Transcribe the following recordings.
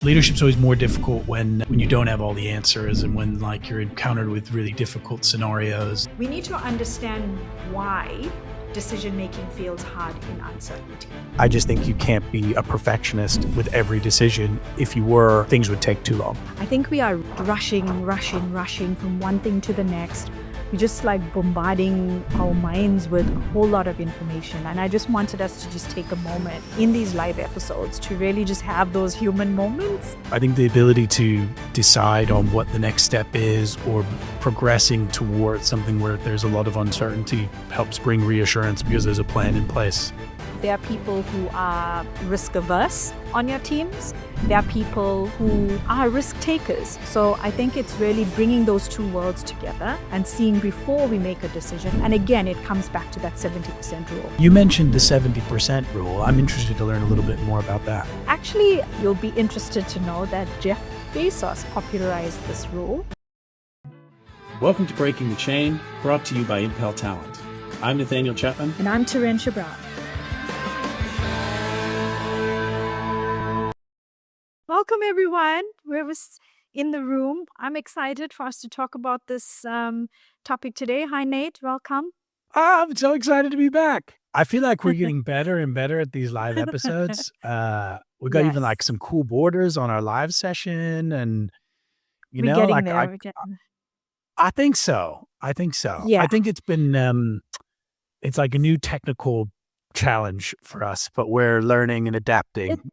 Leadership's always more difficult when you don't have all the answers and when you're encountered with really difficult scenarios. We need to understand why decision making feels hard in uncertainty. I just think you can't be a perfectionist with every decision. If you were, things would take too long. I think we are rushing from one thing to the next. We're just bombarding our minds with a whole lot of information. And I just wanted us to just take a moment in these live episodes to really just have those human moments. I think the ability to decide on what the next step is or progressing towards something where there's a lot of uncertainty helps bring reassurance because there's a plan in place. There are people who are risk averse on your teams. There are people who are risk takers. So I think it's really bringing those two worlds together and seeing before we make a decision. And again, it comes back to that 70% rule. You mentioned the 70% rule. I'm interested to learn a little bit more about that. Actually, you'll be interested to know that Jeff Bezos popularized this rule. Welcome to Breaking the Chain, brought to you by Impel Talent. I'm Nathaniel Chapman. And I'm Terentia Brown. Welcome, everyone. Whoever's in the room, I'm excited for us to talk about this topic today. Hi, Nate. Welcome. I'm so excited to be back. I feel like we're getting better and better at these live episodes. We got even some cool borders on our live session, and I think so. Yeah. I think it's been it's like a new technical challenge for us, but we're learning and adapting.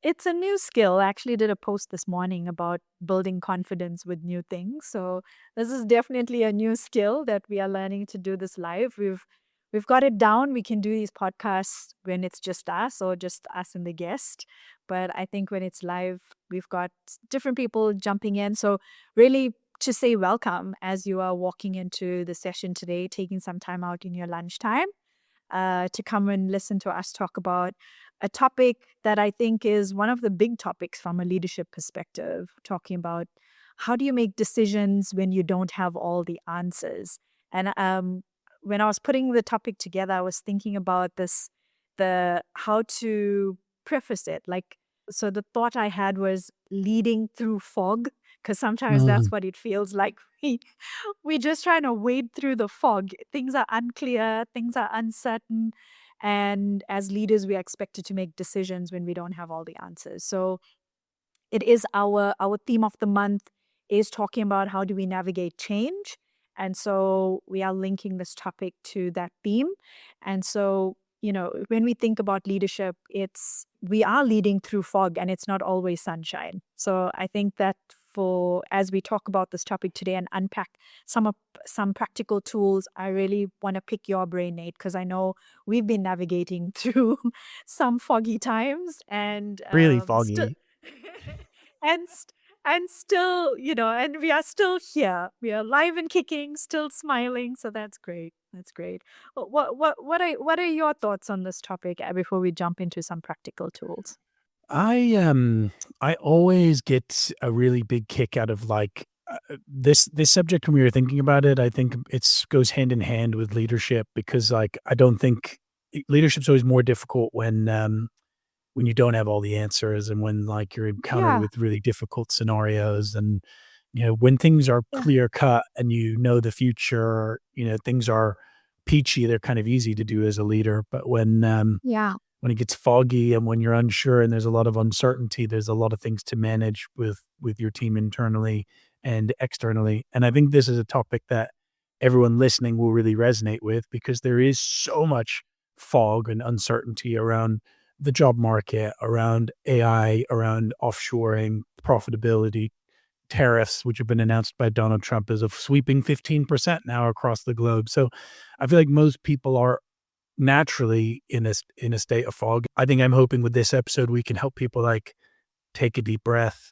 It's a new skill. I actually did a post this morning about building confidence with new things. So this is definitely a new skill that we are learning to do this live. We've got it down. We can do these podcasts when it's just us or just us and the guest. But I think when it's live, we've got different people jumping in. So really to say welcome as you are walking into the session today, taking some time out in your lunchtime to come and listen to us talk about a topic that I think is one of the big topics from a leadership perspective, talking about how do you make decisions when you don't have all the answers. And when I was putting the topic together, I was thinking about how to preface it. So the thought I had was leading through fog, because sometimes that's what it feels like. We're just trying to wade through the fog. Things are unclear, things are uncertain. And as leaders, we are expected to make decisions when we don't have all the answers. So it is our theme of the month is talking about how do we navigate change. And so we are linking this topic to that theme. And so, when we think about leadership, we are leading through fog and it's not always sunshine. So I think that as we talk about this topic today and unpack some practical tools, I really want to pick your brain, Nate, because I know we've been navigating through some foggy times and really foggy. And still, and we are still here. We are live and kicking, still smiling. So that's great. That's great. What are your thoughts on this topic before we jump into some practical tools? I always get a really big kick out of this subject when we were thinking about it. I think it goes hand in hand with leadership because I don't think leadership's always more difficult when you don't have all the answers and when you're encountered with really difficult scenarios and when things are clear cut and the future, things are peachy, they're kind of easy to do as a leader. But when it gets foggy and when you're unsure and there's a lot of uncertainty, there's a lot of things to manage with your team internally and externally. And I think this is a topic that everyone listening will really resonate with because there is so much fog and uncertainty around the job market, around AI, around offshoring, profitability, tariffs, which have been announced by Donald Trump as a sweeping 15% now across the globe. So I feel like most people are naturally in a state of fog. I think I'm hoping with this episode we can help people take a deep breath,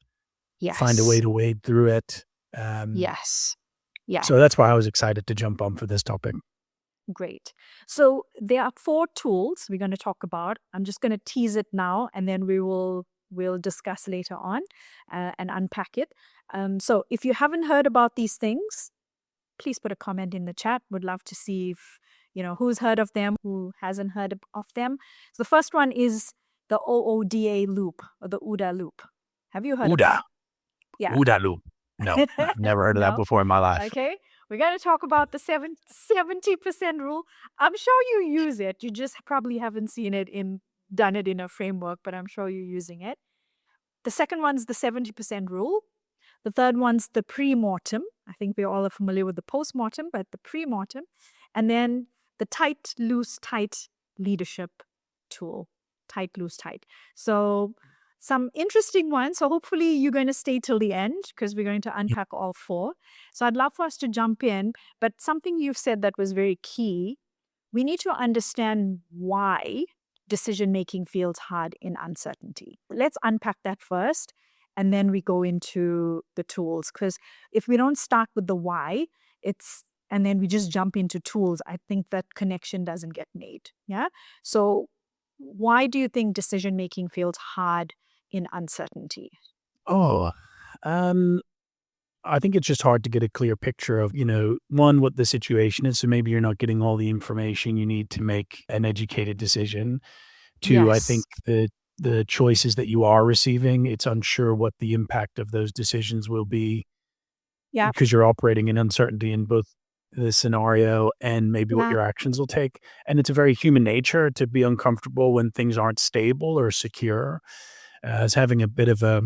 find a way to wade through it. Yes. So that's why I was excited to jump on for this topic. Great. So there are 4 tools we're going to talk about. I'm just going to tease it now, and then we'll discuss later on and unpack it. So if you haven't heard about these things, please put a comment in the chat. Would love to see if who's heard of them, who hasn't heard of them. So the first one is the OODA loop or the OODA loop. Have you heard of OODA. that? Yeah. OODA loop. No, I've never heard of that No? before in my life. Okay. We're going to talk about the 70% rule. I'm sure you use it. You just probably haven't done it in a framework, but I'm sure you're using it. The second one's the 70% rule. The third one's the pre-mortem. I think we all are familiar with the post-mortem, but the pre-mortem. And then the tight, loose, tight leadership tool. Tight, loose, tight. So some interesting ones. So hopefully you're going to stay till the end because we're going to unpack all four. So I'd love for us to jump in, but something you've said that was very key. We need to understand why decision-making feels hard in uncertainty. Let's unpack that first, and then we go into the tools. Because if we don't start with the why, and then we just jump into tools, I think that connection doesn't get made. Yeah. So why do you think decision-making feels hard in uncertainty? Oh, um, I think it's just hard to get a clear picture of, one, what the situation is. So maybe you're not getting all the information you need to make an educated decision. Two, I think Yes. the choices that you are receiving, it's unsure what the impact of those decisions will be Yeah. because you're operating in uncertainty in both the scenario and maybe what Yeah. your actions will take. And it's a very human nature to be uncomfortable when things aren't stable or secure. I was having a bit of a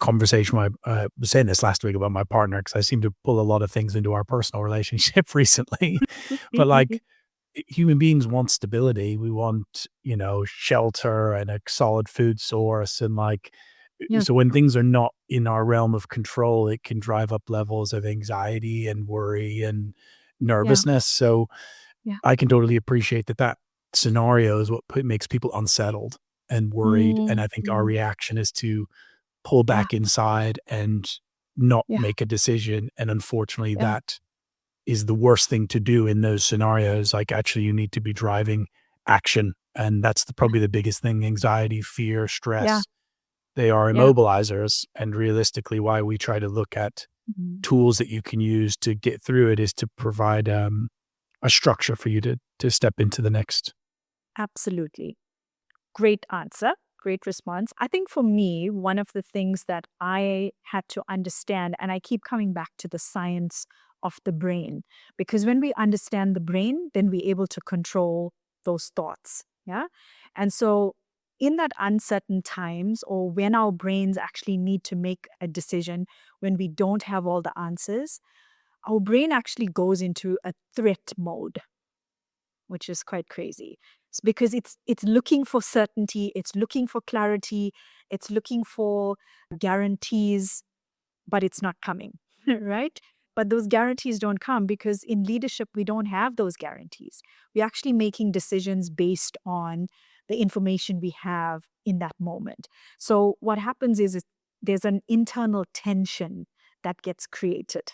conversation. I was saying this last week about my partner because I seem to pull a lot of things into our personal relationship recently. But like human beings want stability. We want, shelter and a solid food source. And like, Yeah. so when things are not in our realm of control, it can drive up levels of anxiety and worry and Yeah. nervousness. So Yeah. I can totally appreciate that scenario is what makes people unsettled and worried. And I think our Mm. reaction is to pull Yeah. back inside and not Yeah. make a decision. And unfortunately, Yeah. that is the worst thing to do in those scenarios. Like, actually, you need to be driving action. And that's probably the biggest thing: anxiety, fear, Yeah. stress. They are Yeah. immobilizers. And realistically, why we try to look at Mhm. tools that you can use to get through it is to provide a structure for you to step into the next. Absolutely. Great answer. Great response. I think for me, one of the things that I had to understand, and I keep coming back to the science of the brain, because when we understand the brain, then we're able to control those thoughts. Yeah. And so, in that uncertain times, or when our brains actually need to make a decision, when we don't have all the answers, our brain actually goes into a threat mode, which is quite crazy. It's because it's looking for certainty, it's looking for clarity, it's looking for guarantees, but it's not coming, right? But those guarantees don't come because in leadership we don't have those guarantees. We're actually making decisions based on the information we have in that moment. So what happens is there's an internal tension that gets created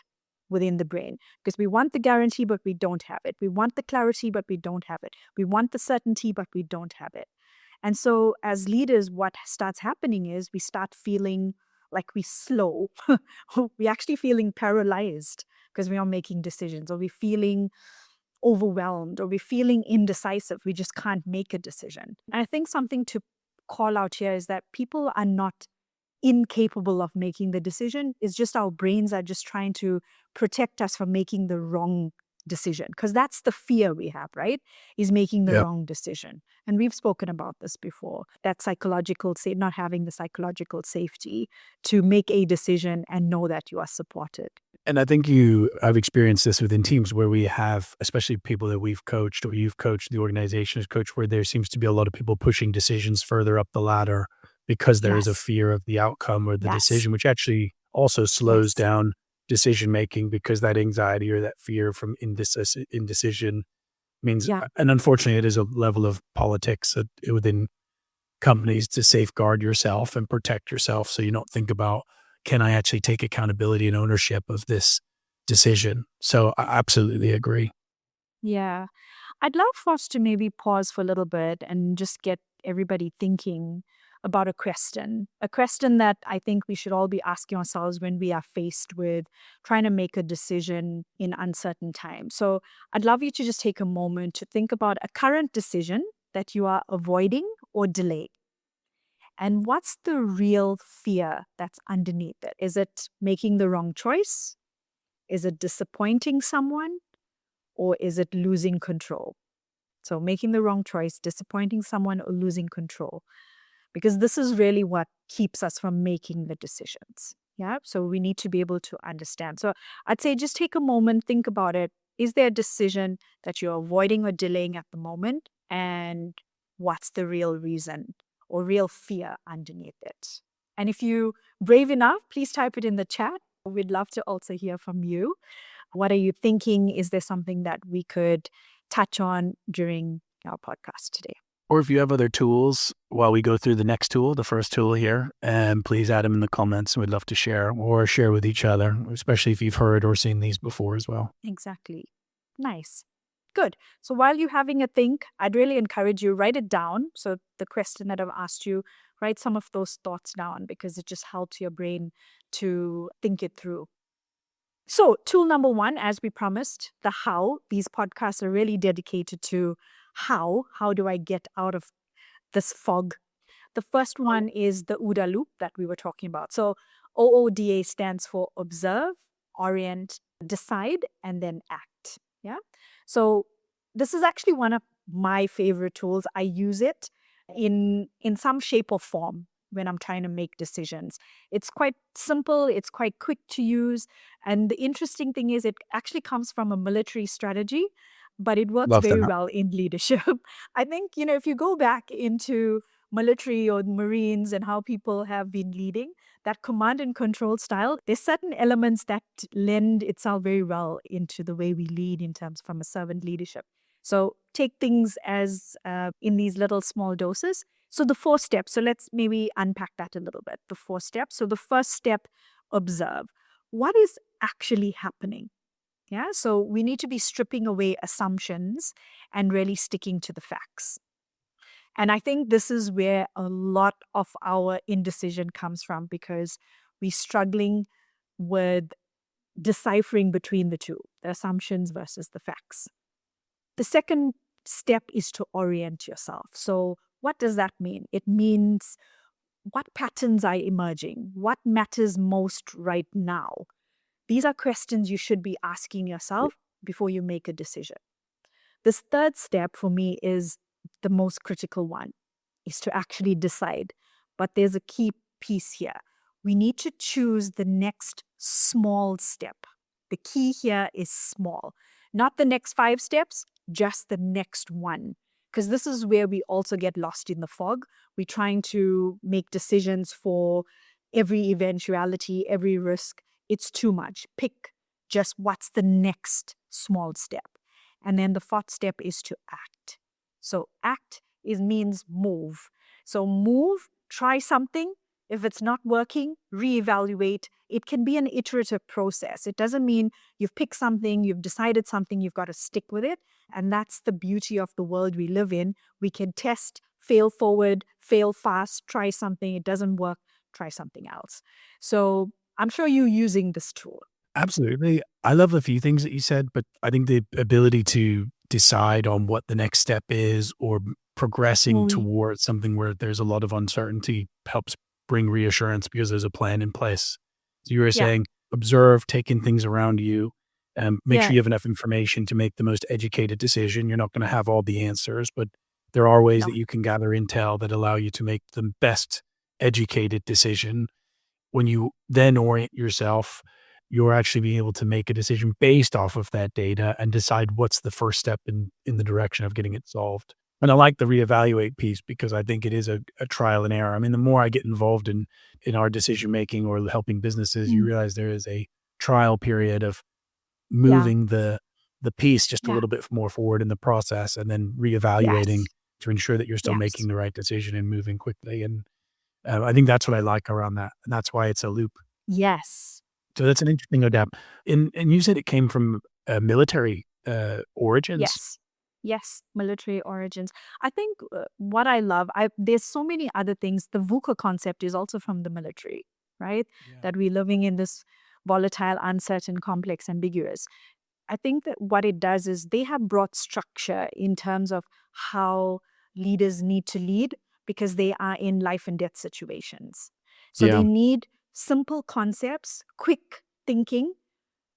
within the brain because we want the guarantee, but we don't have it. We want the clarity, but we don't have it. We want the certainty, but we don't have it. And so, as leaders, what starts happening is we start feeling like we slow. We're actually feeling paralyzed because we are making decisions, or we're feeling overwhelmed, or we're feeling indecisive. We just can't make a decision. And I think something to call out here is that people are not incapable of making the decision. It's just our brains are just trying to protect us from making the wrong decision. Because that's the fear we have, right? Is making the Yeah. wrong decision. And we've spoken about this before. That psychological, say, not having the psychological safety to make a decision and know that you are supported. And I think I've experienced this within teams where we have, especially people that we've coached or you've coached, the organization has coached, where there seems to be a lot of people pushing decisions further up the ladder because there is a Yes. fear of the outcome or the Yes. decision, which actually also slows Yes. down decision making because that anxiety or that fear from indecision means, Yeah. and unfortunately, it is a level of politics within companies to safeguard yourself and protect yourself so you don't think about, can I actually take accountability and ownership of this decision? So I absolutely agree. Yeah. I'd love for us to maybe pause for a little bit and just get everybody thinking about a question that I think we should all be asking ourselves when we are faced with trying to make a decision in uncertain times. So I'd love you to just take a moment to think about a current decision that you are avoiding or delaying. And what's the real fear that's underneath it? Is it making the wrong choice? Is it disappointing someone? Or is it losing control? So making the wrong choice, disappointing someone, or losing control. Because this is really what keeps us from making the decisions. Yeah. So we need to be able to understand. So I'd say just take a moment, think about it. Is there a decision that you're avoiding or delaying at the moment? And what's the real reason or real fear underneath it? And if you're brave enough, please type it in the chat. We'd love to also hear from you. What are you thinking? Is there something that we could touch on during our podcast today? Or if you have other tools while we go through the next tool, the first tool here, please add them in the comments. We'd love to share or share with each other, especially if you've heard or seen these before as well. Exactly. Nice. Good. So while you're having a think, I'd really encourage you, write it down. So the question that I've asked you, write some of those thoughts down because it just helps your brain to think it through. So tool number one, as we promised, the how. These podcasts are really dedicated to how. How do I get out of this fog? The first one is the OODA loop that we were talking about. So OODA stands for observe, orient, decide, and then act. Yeah. So this is actually one of my favorite tools. I use it in some shape or form when I'm trying to make decisions. It's quite simple, it's quite quick to use. And the interesting thing is it actually comes from a military strategy, but it works Love very that. well in leadership. I think, if you go back into military or Marines and how people have been leading, that command and control style, there's certain elements that lend itself very well into the way we lead in terms from a servant leadership. So take things as in these little small doses. So the 4 steps, so let's maybe unpack that a little bit. The 4 steps. So the first step, observe. What is actually happening? Yeah, so we need to be stripping away assumptions and really sticking to the facts. And I think this is where a lot of our indecision comes from because we're struggling with deciphering between the two, the assumptions versus the facts. The second step is to orient yourself. So, what does that mean? It means what patterns are emerging? What matters most right now? These are questions you should be asking yourself before you make a decision. This third step for me is the most critical one, is to actually decide. But there's a key piece here. We need to choose the next small step. The key here is small, not the next 5 steps, just the next one. Because this is where we also get lost in the fog. We're trying to make decisions for every eventuality, every risk. It's too much. Pick just what's the next small step. And then the 4th step is to act. So act means move. So move, try something. If it's not working, reevaluate. It can be an iterative process. It doesn't mean you've picked something, you've decided something, you've got to stick with it. And that's the beauty of the world we live in. We can test, fail forward, fail fast, try something. It doesn't work, try something else. So I'm sure you're using this tool. Absolutely. I love a few things that you said, but I think the ability to decide on what the next step is or progressing towards something where there's a lot of uncertainty helps bring reassurance because there's a plan in place. So you were Yeah. saying observe, taking things around you, and make Yeah. sure you have enough information to make the most educated decision. You're not going to have all the answers, but there are ways No. that you can gather intel that allow you to make the best educated decision. When you then orient yourself, you're actually being able to make a decision based off of that data and decide what's the first step in the direction of getting it solved. And I like the reevaluate piece because I think it is a trial and error. I mean, the more I get involved in our decision making or helping businesses, you realize there is a trial period of Yeah. moving the piece just a Yeah. little bit more forward in the process and then reevaluating Yes. to ensure that you're still Yes. making the right decision and moving quickly. And I think that's what I like around that, and that's why it's a loop. Yes. So that's an interesting adapt. And you said it came from, military, origins? Yes. Yes. Military origins. I think what I love, there's so many other things. The VUCA concept is also from the military, right? Yeah. That we're living in this volatile, uncertain, complex, ambiguous. I think that what it does is they have brought structure in terms of how leaders need to lead, because they are in life and death situations. So Yeah. they need simple concepts, quick thinking.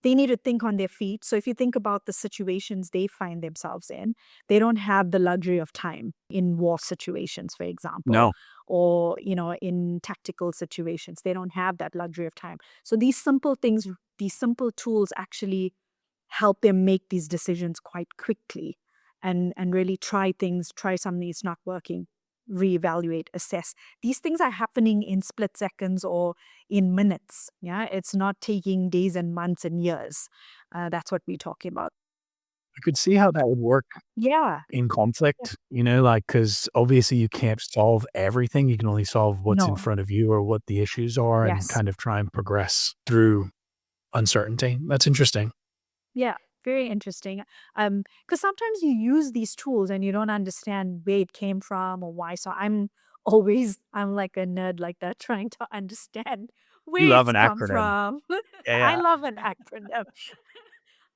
They need to think on their feet. So if you think about the situations they find themselves in, they don't have the luxury of time in war situations, for example, No. or, in tactical situations. They don't have that luxury of time. So these simple things, these simple tools actually help them make these decisions quite quickly and really try something that's not working, reevaluate, assess. These things are happening in split seconds or in minutes. Yeah, it's not taking days and months and years. That's what we're talking about. I could see how that would work Yeah. in Yeah. conflict, because obviously you can't solve everything. You can only solve what's in No. front of you or what the issues are and Yes. kind of try and progress through uncertainty. That's interesting. Yeah. Very interesting. Because sometimes you use these tools and you don't understand where it came from or why. So I'm like a nerd like that, trying to understand You where love it's an come acronym. from. Yeah, I yeah. love an acronym.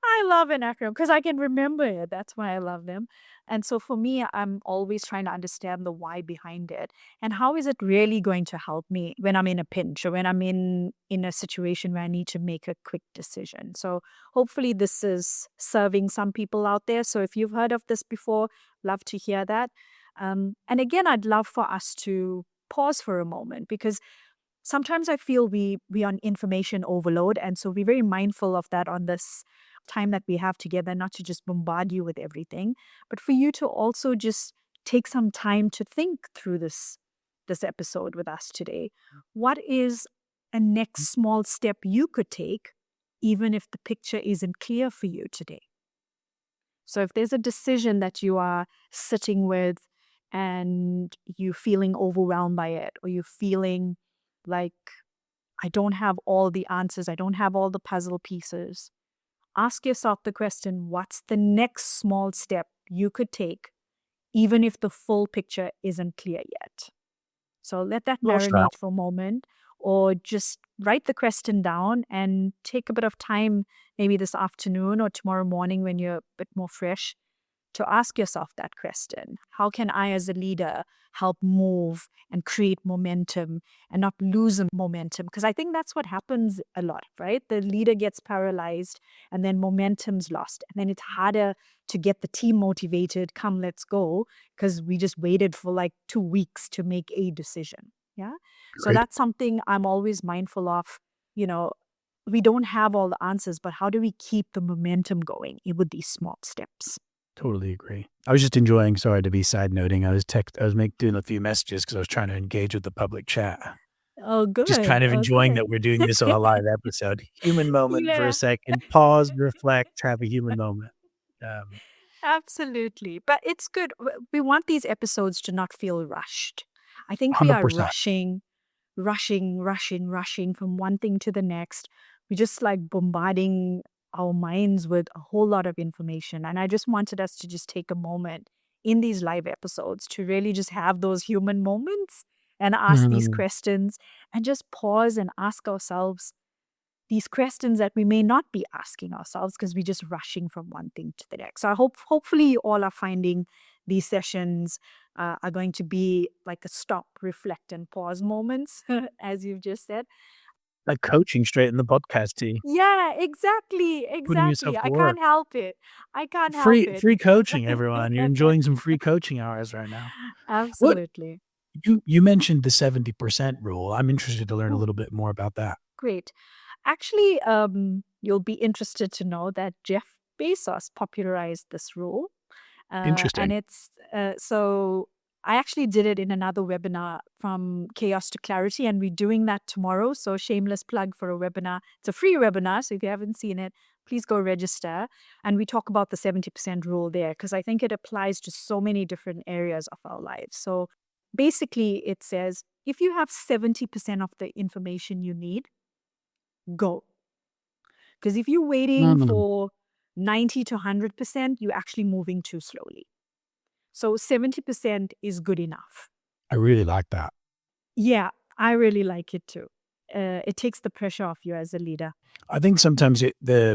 I love an acronym because I can remember it. That's why I love them. And so for me, I'm always trying to understand the why behind it and how is it really going to help me when I'm in a pinch or when I'm in a situation where I need to make a quick decision. So hopefully this is serving some people out there. So if you've heard of this before, love to hear that. And again, I'd love for us to pause for a moment because sometimes I feel we on information overload, and so we're very mindful of that on this time that we have together, not to just bombard you with everything, but for you to also just take some time to think through this episode with us today. What is a next small step you could take, even if the picture isn't clear for you today? So if there's a decision that you are sitting with and you feeling overwhelmed by it, or you're feeling like I don't have all the answers, I don't have all the puzzle pieces, ask yourself the question, what's the next small step you could take, even if the full picture isn't clear yet? So let that Well said. marinate for a moment, or just write the question down and take a bit of time, maybe this afternoon or tomorrow morning when you're a bit more fresh, to ask yourself that question. How can I, as a leader, help move and create momentum and not lose momentum? Because I think that's what happens a lot, right? The leader gets paralyzed and then momentum's lost. And then it's harder to get the team motivated. Come, let's go. Because we just waited for like 2 weeks to make a decision. Yeah. So Great. that's something I'm always mindful of. You know, we don't have all the answers, but how do we keep the momentum going with these small steps? Totally agree. I was just enjoying, sorry to be side noting. Doing a few messages because I was trying to engage with the public chat. Oh, Just good. kind of Oh, enjoying good. that we're doing this on a live episode. Human moment for a Yeah, second. Pause, reflect, have a human moment. Um, absolutely. But it's good. We want these episodes to not feel rushed. I think we are 100%. rushing from one thing to the next. We're just like bombarding our minds with a whole lot of information. And I just wanted us to just take a moment in these live episodes to really just have those human moments and ask these Mhm. questions and just pause and ask ourselves these questions that we may not be asking ourselves because we're just rushing from one thing to the next. So hopefully you all are finding these sessions are going to be like a stop, reflect, and pause moments, as you've just said. Like coaching straight in the podcast tee, Yeah, exactly, putting yourself exactly. to I work. can't help it. I can't help Free it. free coaching, everyone. You're enjoying some free coaching hours right now. What Absolutely. you mentioned the 70% rule. I'm interested to learn a Oh, little bit more about that. great. Actually, you'll be interested to know that Jeff Bezos popularized this rule. And Interesting. it's so I actually did it in another webinar from chaos to clarity, and we're doing that tomorrow. So shameless plug for a webinar. It's a free webinar, so if you haven't seen it, please go register. And we talk about the 70% rule there because I think it applies to so many different areas of our lives. So basically, it says if you have 70% of the information you need, go. Because if you're waiting Mm, for 90 to 100%, you're actually moving too slowly. So 70% is good enough. I really like that. Yeah, I really like it too. it takes the pressure off you as a leader. I think sometimes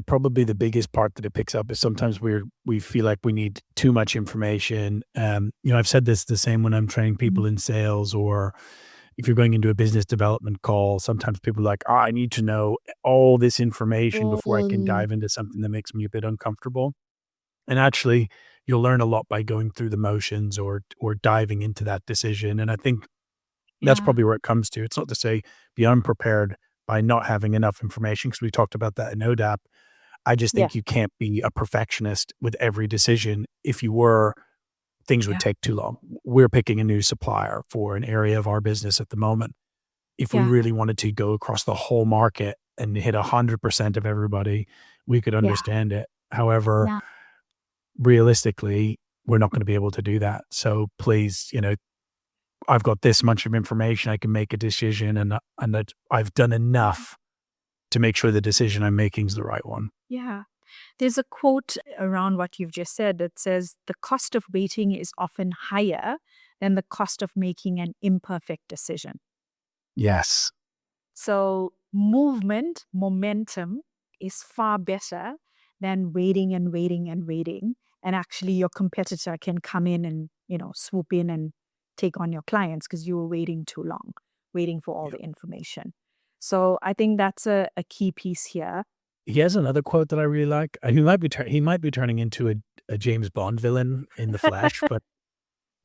probably the biggest part that it picks up is sometimes we feel like we need too much information. I've said this the same when I'm training Mhm. people in sales, or if you're going into a business development call, sometimes people are like, "Oh, I need to know all this information before I can Mm. dive into something that makes me a bit uncomfortable." And actually, you'll learn a lot by going through the motions or diving into that decision. And I think that's Yeah. probably where it comes to. It's not to say be unprepared by not having enough information, because we talked about that in ODAP. I just Yeah. think you can't be a perfectionist with every decision. If you were, things would Yeah. take too long. We're picking a new supplier for an area of our business at the moment. If we Yeah. really wanted to go across the whole market and hit 100% of everybody, we could Yeah. understand it. However, Yeah. realistically, we're not gonna be able to do that. So please, I've got this much of information, I can make a decision, and that I've done enough to make sure the decision I'm making is the right one. Yeah. There's a quote around what you've just said that says the cost of waiting is often higher than the cost of making an imperfect decision. Yes. So, momentum is far better than waiting and waiting and waiting. And actually, your competitor can come in and, swoop in and take on your clients because you were waiting too long, waiting for all Yeah. the information. So, I think that's a key piece here. He has another quote that I really like. He might be turning into a James Bond villain in the flesh, but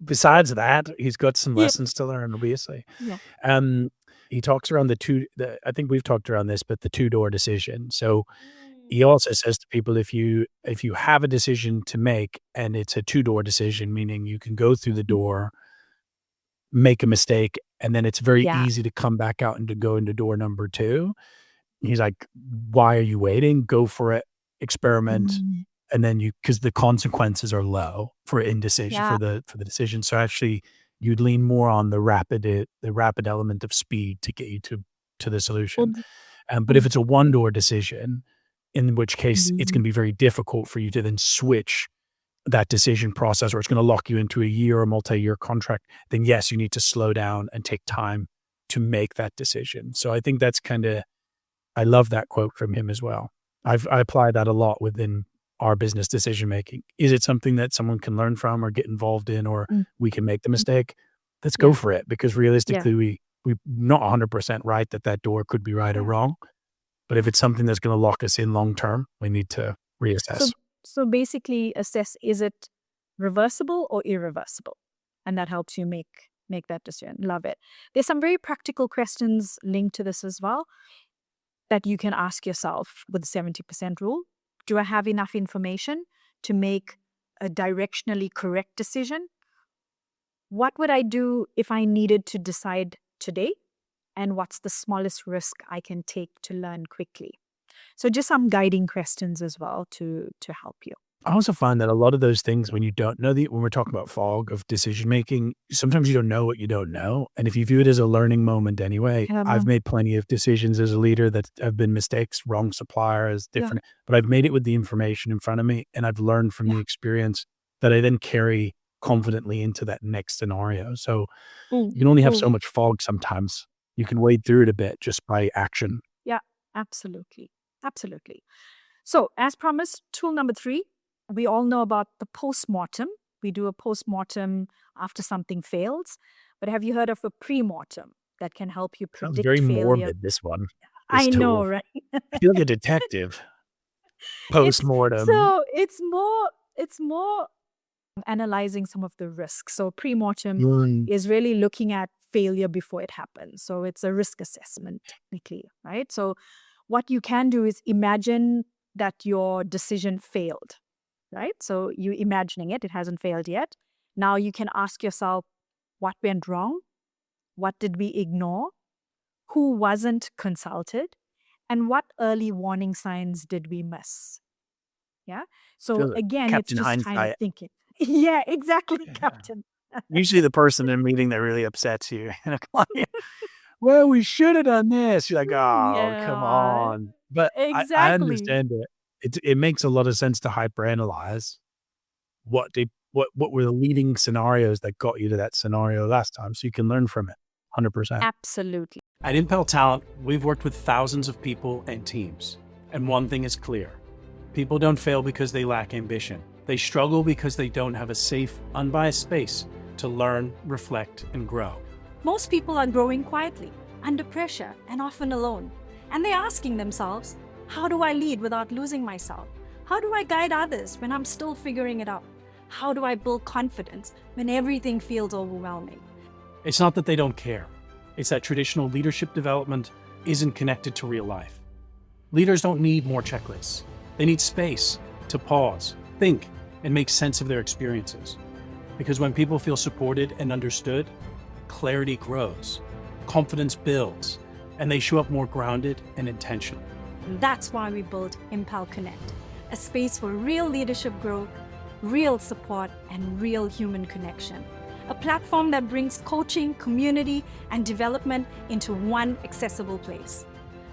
besides that, he's got some Yeah. lessons to learn, obviously. Yeah. Um, he talks around I think we've talked around this, but the two-door decision. So, he Mm. also says to people, if you have a decision to make and it's a two-door decision, meaning you can go through the Mm. door, make a mistake, and then it's very Yeah. easy to come back out and to go into door number 2. He's like, "Why are you waiting? Go for it, experiment, Mm. and then because the consequences are low for indecision Yeah. for the decision." So actually, you'd lean more on the rapid element of speed to get you to the solution. Would- But if would- it's a one-door decision, in which case it's Mhm. gonna be very difficult for you to then switch that decision process, or it's gonna lock you into a year or multi-year contract, then yes, you need to slow down and take time to make that decision. So I think that's kinda I love that quote from him as well. I apply that a lot within our business decision making. Is it something that someone can learn from or get involved in, or Mm. we can make the Mm. mistake? Let's go Yeah. for it, because Yeah. realistically, we not 100% right that that door could be right or Yeah. wrong, but if Yeah. it's something that's gonna lock us in long term, we need to So reassess. so basically assess, is it reversible or irreversible? And that helps you make that decision. Love it. There's some very practical questions linked to this as well that you can ask yourself with the 70% rule. Do I have enough information to make a directionally correct decision? What would I do if I needed to decide today? And what's the smallest risk I can take to learn quickly? So just some guiding questions as well to help you. I also find that a lot of those things, when you don't know when we're talking about fog of decision making, sometimes you don't know what you don't know. And if you view it as a learning moment anyway, I've Um, made plenty of decisions as a leader that have been mistakes, wrong suppliers, yeah, different, but I've made it with the information in front of me, and I've learned from the yeah. experience that I then carry confidently into that next scenario. So Mm, you can only have mm. so much fog sometimes. You can wade through it a bit just by action. Yeah, absolutely. Absolutely. So, as promised, tool number 3, we all know about the postmortem. We do a postmortem after something fails. But have you heard of a pre-mortem that can help you Sounds predict very failure? morbid, this one, this I know, tool. right? I feel like a detective. it's Post-mortem. so it's more analyzing some of the risks. So pre-mortem Mm. is really looking at failure before it happens. So it's a risk assessment technically, right? So what you can do is imagine that your decision failed, right? So you imagining it hasn't failed yet. Now you can ask yourself, what went wrong? What did we ignore? Who wasn't consulted? And what early warning signs did we miss? Yeah. So Feel it. again, it's Captain just kind of Hindsight. thinking. Yeah, exactly, Captain. Usually the person in a meeting that really upsets you and a client, "Well, we should have done this." You're like, "Oh, come Yeah, on." But I exactly. understand it. It makes a lot of sense to hyperanalyze what were the leading scenarios that got you to that scenario last time, so you can learn from it. 100%. Absolutely. At Impel Talent, we've worked with thousands of people and teams. And one thing is clear. People don't fail because they lack ambition. They struggle because they don't have a safe, unbiased space to learn, reflect, and grow. Most people are growing quietly, under pressure, and often alone. And they're asking themselves, how do I lead without losing myself? How do I guide others when I'm still figuring it out? How do I build confidence when everything feels overwhelming? It's not that they don't care. It's that traditional leadership development isn't connected to real life. Leaders don't need more checklists. They need space to pause, think, and make sense of their experiences. Because when people feel supported and understood, clarity grows, confidence builds, and they show up more grounded and intentional. And that's why we built Impel Connect, a space for real leadership growth, real support, and real human connection. A platform that brings coaching, community, and development into one accessible place.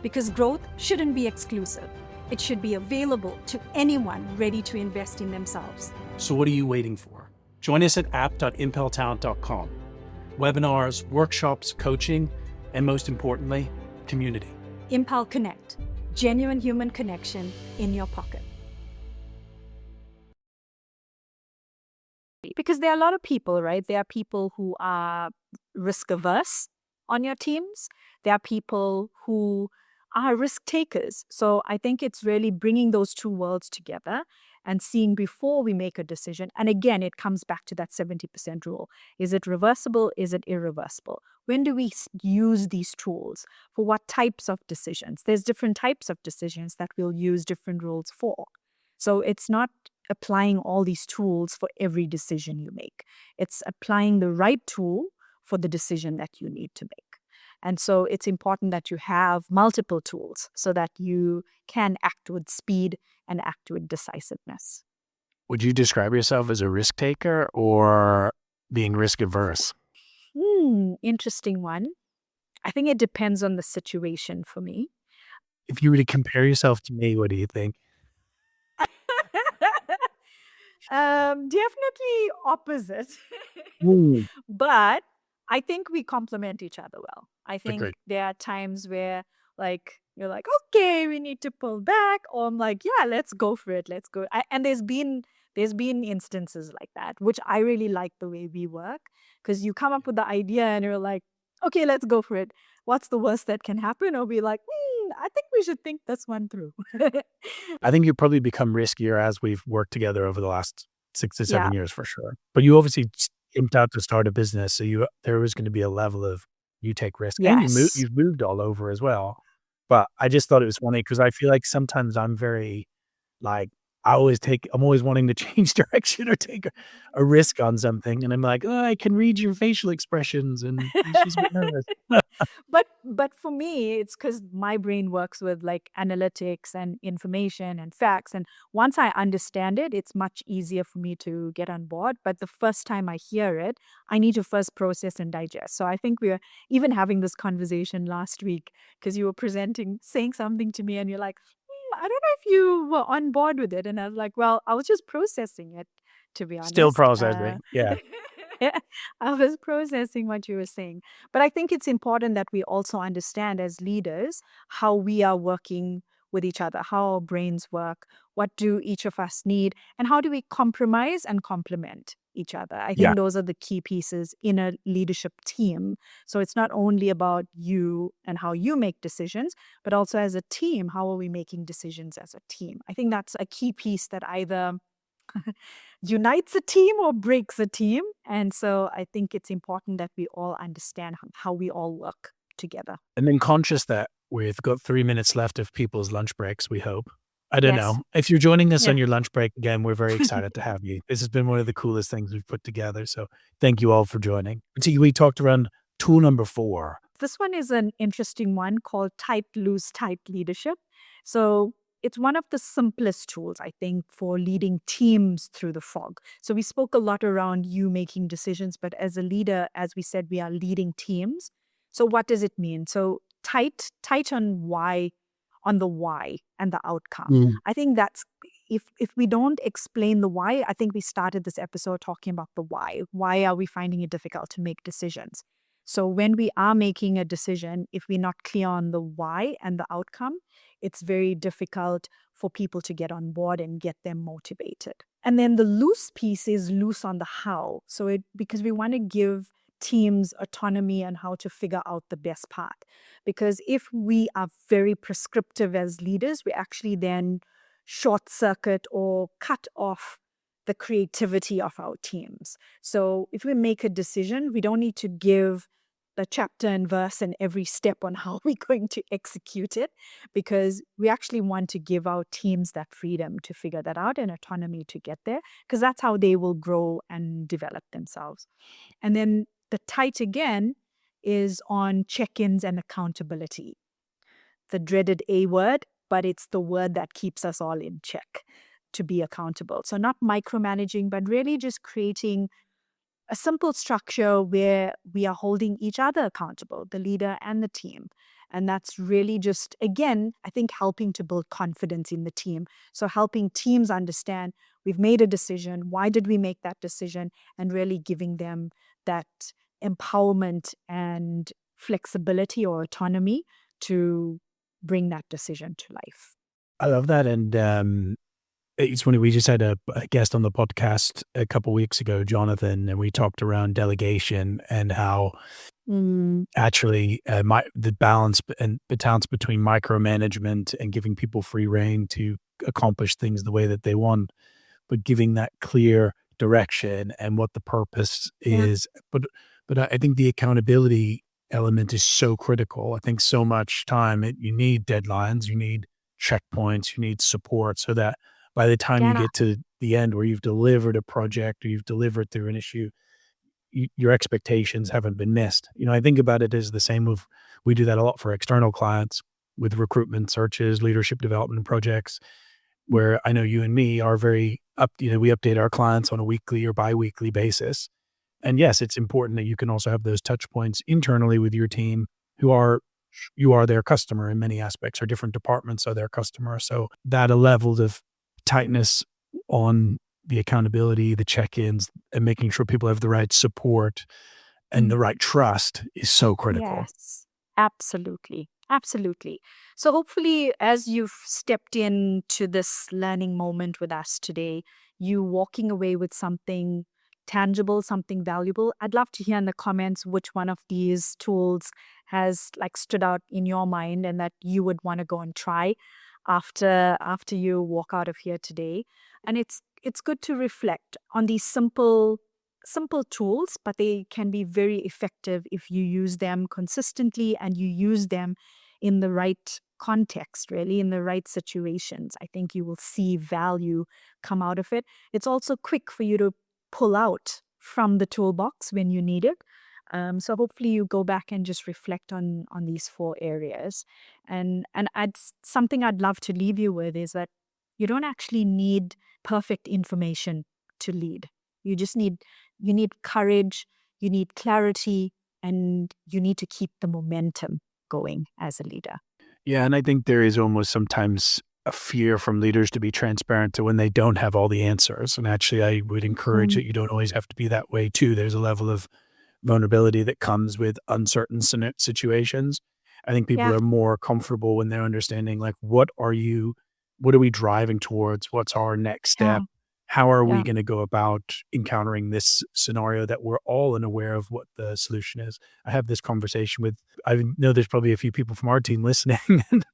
Because growth shouldn't be exclusive. It should be available to anyone ready to invest in themselves. So what are you waiting for? Join us at app.impeltalent.com. Webinars, workshops, coaching, and most importantly, community. Impel Connect, genuine human connection in your pocket. Because there are a lot of people, right? There are people who are risk averse on your teams. There are people who are risk takers. So I think it's really bringing those two worlds together and seeing before we make a decision. And again, it comes back to that 70% rule. Is it reversible? Is it irreversible? When do we use these tools? For what types of decisions? There's different types of decisions that we'll use different rules for. So it's not applying all these tools for every decision you make. It's applying the right tool for the decision that you need to make. And so it's important that you have multiple tools so that you can act with speed and act with decisiveness. Would you describe yourself as a risk taker or being risk averse? Interesting one. I think it depends on the situation for me. If you were to compare yourself to me, what do you think? Definitely opposite. Mm. But I think we complement each other well. I think Agreed. there are times where you're like, okay, we need to pull back, or I'm like, yeah, let's go for it. Let's go. And there's been instances like that, which I really like the way we work, because you come up with the idea and you're like, okay, let's go for it. What's the worst that can happen? Or be like, I think we should think this one through. I think you've probably become riskier as we've worked together over the last 6 to 7 Yeah. years for sure. But you obviously jumped out to start a business, so there was going to be a level of you take risk, and Yes. you've moved all over as well. But I just thought it was funny because I feel like sometimes I'm very like I'm always wanting to change direction or take a risk on something, and I'm like, oh, I can read your facial expressions, and she's a bit nervous. But for me, it's because my brain works with like analytics and information and facts. And once I understand it, it's much easier for me to get on board. But the first time I hear it, I need to first process and digest. So I think we were even having this conversation last week because you were saying something to me, and you're like, I don't know if you were on board with it. And I was like, well, I was just processing it, to be Still honest. processing, yeah. I was processing what you were saying. But I think it's important that we also understand as leaders how we are working with each other, how our brains work, what do each of us need, and how do we compromise and complement each other. I Yeah. think those are the key pieces in a leadership team. So it's not only about you and how you make decisions, but also as a team, how are we making decisions as a team? I think that's a key piece that either unites a team or breaks a team. And so I think it's important that we all understand how we all work together. And then conscious that we've got 3 minutes left of people's lunch breaks, we hope. I don't Yes. know. If you're joining us on Yeah. your lunch break, again, we're very excited to have you. This has been one of the coolest things we've put together. So thank you all for joining. See, we talked around tool number 4. This one is an interesting one called tight, loose, tight leadership. So it's one of the simplest tools, I think, for leading teams through the fog. So we spoke a lot around you making decisions, but as a leader, as we said, we are leading teams. So what does it mean? So tight on the why and the outcome. I think that's if we don't explain the why, I think we started this episode talking about the why. Why are we finding it difficult to make decisions? So when we are making a decision, if we're not clear on the why and the outcome, it's very difficult for people to get on board and get them motivated. And then the loose piece is loose on the how. So because we want to give teams autonomy on how to figure out the best path. Because if we are very prescriptive as leaders, we actually then short circuit or cut off the creativity of our teams. So if we make a decision, we don't need to give the chapter and verse and every step on how we're going to execute it, because we actually want to give our teams that freedom to figure that out and autonomy to get there, because that's how they will grow and develop themselves. And then the tight again is on check-ins and accountability. The dreaded A word, but it's the word that keeps us all in check to be accountable. So not micromanaging, but really just creating a simple structure where we are holding each other accountable, the leader and the team. And that's really just, again, I think helping to build confidence in the team. So helping teams understand we've made a decision, why did we make that decision, and really giving them that empowerment and flexibility or autonomy to bring that decision to life. I love that. And it's funny, we just had a guest on the podcast a couple weeks ago, Jonathan, and we talked around delegation and how actually the balance and between micromanagement and giving people free rein to accomplish things the way that they want, but giving that clear direction and what the purpose is. But I think the accountability element is so critical. I think so much time, you need deadlines, you need checkpoints, you need support, so that by the time you get to the end where you've delivered a project or you've delivered through an issue, your expectations haven't been missed. I think about it as the same of, we do that a lot for external clients with recruitment searches, leadership development projects, where I know you and me are very we update our clients on a weekly or bi-weekly basis. And yes, it's important that you can also have those touch points internally with your team you are their customer in many aspects, or different departments are their customer. So that a level of tightness on the accountability, the check-ins, and making sure people have the right support and the right trust is so critical. Yes, absolutely. Absolutely. So hopefully, as you've stepped into this learning moment with us today, you walking away with something tangible, something valuable. I'd love to hear in the comments which one of these tools has stood out in your mind and that you would want to go and try after you walk out of here today. And it's good to reflect on these simple tools, but they can be very effective if you use them consistently and you use them in the right context, really, in the right situations. I think you will see value come out of it. It's also quick for you to pull out from the toolbox when you need it. So hopefully you go back and just reflect on these 4 areas. And something I'd love to leave you with is that you don't actually need perfect information to lead. You need courage, you need clarity, and you need to keep the momentum going as a leader. Yeah, and I think there is almost sometimes a fear from leaders to be transparent to when they don't have all the answers. And actually, I would encourage that you don't always have to be that way too. There's a level of vulnerability that comes with uncertain situations. I think people are more comfortable when they're understanding, what are we driving towards? What's our next step? How are we going to go about encountering this scenario that we're all unaware of what the solution is? I have this conversation with, I know there's probably a few people from our team listening, and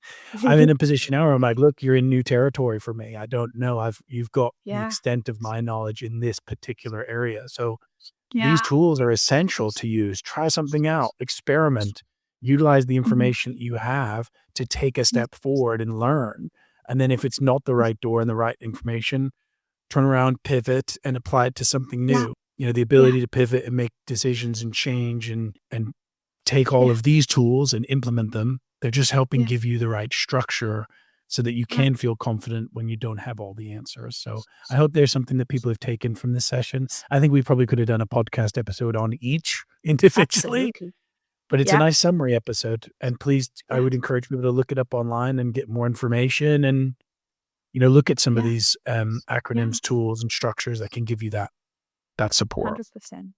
I'm in a position now where I'm like, look, you're in new territory for me. I don't know. You've got the extent of my knowledge in this particular area. So these tools are essential to use. Try something out, experiment, utilize the information you have to take a step forward and learn. And then if it's not the right door and the right information, turn around, pivot, and apply it to something new. The ability to pivot and make decisions and change and take all of these tools and implement them. They're just helping give you the right structure so that you can feel confident when you don't have all the answers. So I hope there's something that people have taken from this session. I think we probably could have done a podcast episode on each individually, Absolutely. but it's a nice summary episode. And please, I would encourage people to look it up online and get more information and look at some of these acronyms, tools, and structures that can give you that support. 100%.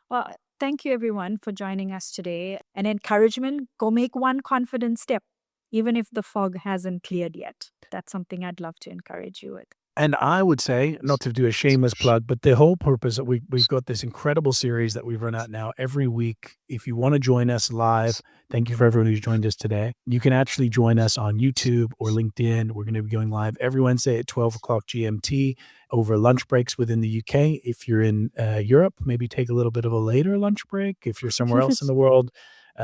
Well, Thank you, everyone, for joining us today. An encouragement, go make one confident step, even if the fog hasn't cleared yet. That's something I'd love to encourage you with. And I would say, not to do a shameless plug, but the whole purpose that we've got this incredible series that we've run out now every week. If you want to join us live, thank you for everyone who's joined us today. You can actually join us on YouTube or LinkedIn. We're going to be going live every Wednesday at 12 o'clock GMT over lunch breaks within the UK. If you're in Europe, maybe take a little bit of a later lunch break. If you're somewhere else in the world,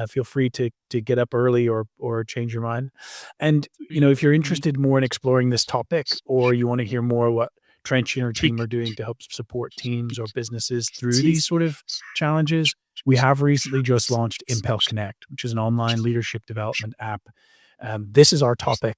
feel free to get up early or change your mind. And, if you're interested more in exploring this topic, or you want to hear more what Terentia and her team are doing to help support teams or businesses through these sort of challenges, we have recently just launched Impel Connect, which is an online leadership development app. This is our topic.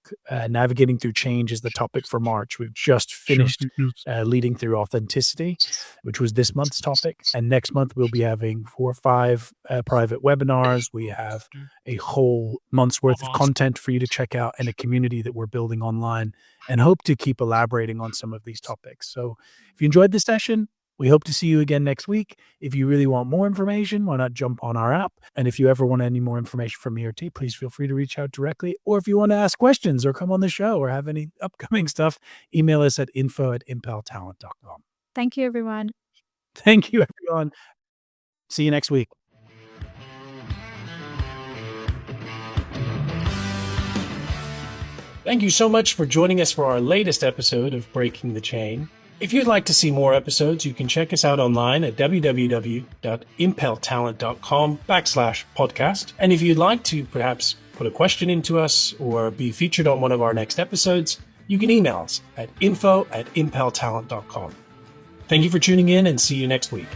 Navigating through change is the topic for March. We've just finished leading through authenticity, which was this month's topic. And next month, we'll be having 4 or 5 private webinars. We have a whole month's worth of content for you to check out and a community that we're building online, and hope to keep elaborating on some of these topics. So if you enjoyed this session, we hope to see you again next week. If you really want more information, why not jump on our app? And if you ever want any more information from me or T, please feel free to reach out directly. Or if you want to ask questions or come on the show or have any upcoming stuff, email us at info@impeltalent.com. Thank you, everyone. Thank you, everyone. See you next week. Thank you so much for joining us for our latest episode of Breaking the Chain. If you'd like to see more episodes, you can check us out online at www.impeltalent.com/podcast. And if you'd like to perhaps put a question into us or be featured on one of our next episodes, you can email us at info@impeltalent.com. Thank you for tuning in, and see you next week.